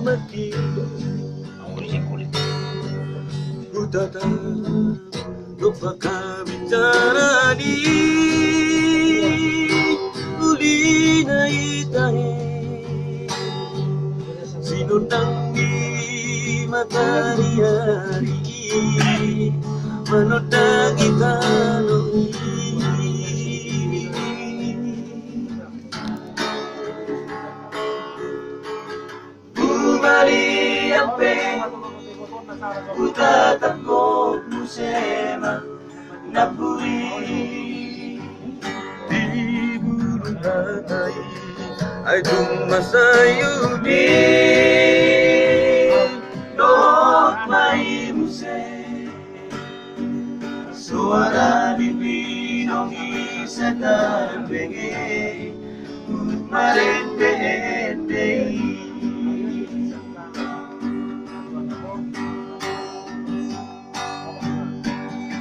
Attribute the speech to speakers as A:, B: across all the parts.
A: mati ku tata lupa kami carani uli na itahe sinunang di matahari manunang itanong bumali ang ku tatakbo musema napuri di burung hatay ay tumasayo di Lord may muse suara di pinong isa dan bege marende-ende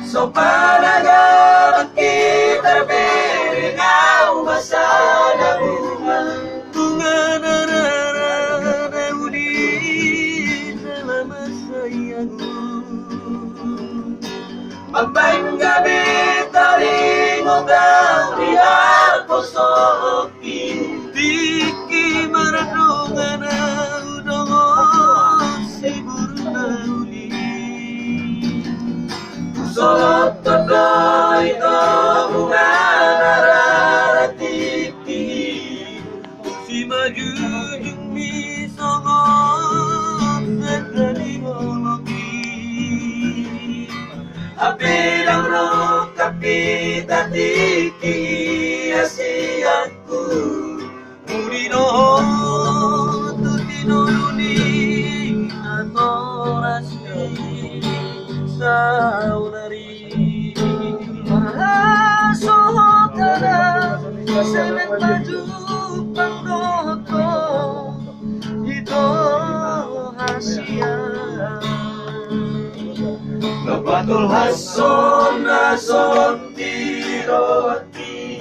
A: so panagarap kita beringaw masana bunga nararara ulit dalam masayaku Mabayang gabi talingo daw di alposoki di kimaradungan na udongon siguro na uli Solot todo ito bunga nararatiki si majujung misongon at nalimologi apilang roh kapita tiki asiaku murino tutinuluni atorasi saudari saudara senang baju pandoto itu hasia Nabatul hason nason tiroti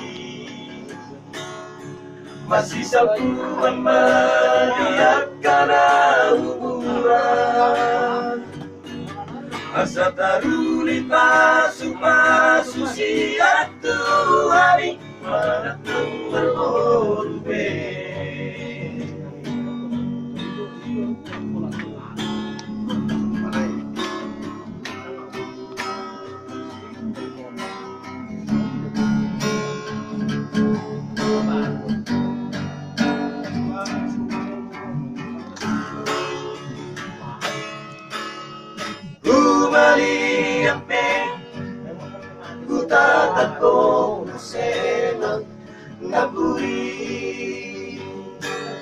A: masih sapuan melihat karena hubungan asa taruli pasu-pasu siat hari mana berborbe ku tatakbo musema napuri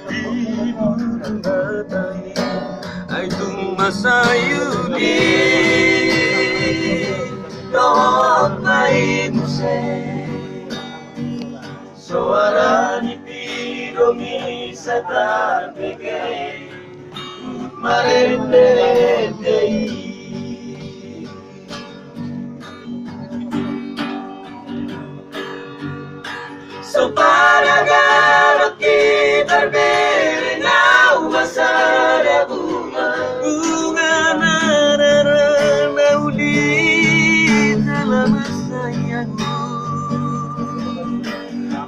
A: di burung hatay ay tumasayo di doon may muse suara ni piromi sa tabigay marende-ende So panagarap kita beringaw masada bunga nararana ulit dalam masayaku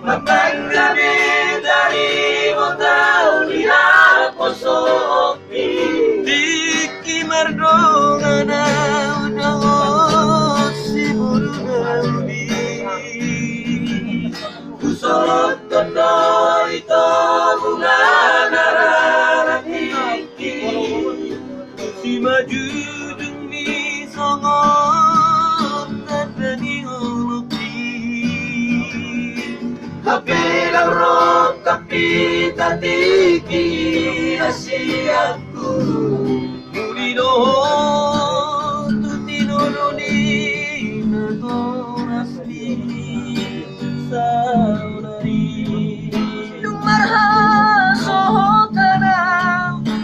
A: mapaggabi dari mo daw ni Aposoki di kimardonga na udang si burung Solot todo ito bunga nararatiki si majudung misongon at naningoloki kapilang roh kapita tiki asiaku mulino tutinuluni natorasli saudari Dumarha sohotana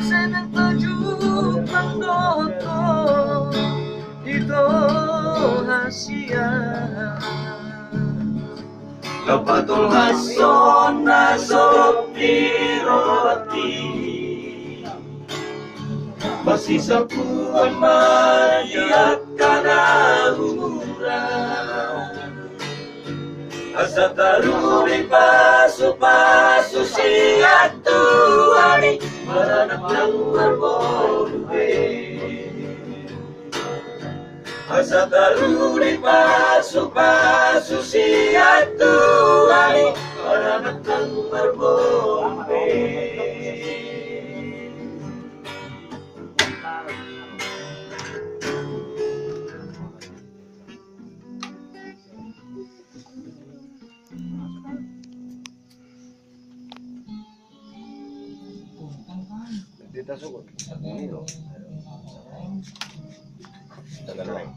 A: senang tujuh pandoto itu hasia Kapatul hason na sopiroti masih sapuan maniat kana umuran asa taruri pasu-pasu si atuani maranak nang marboluhe asa taruri pasu-pasu si atuani maranak nang marboluhe
B: Dito sugod. Dito. Tagal lang.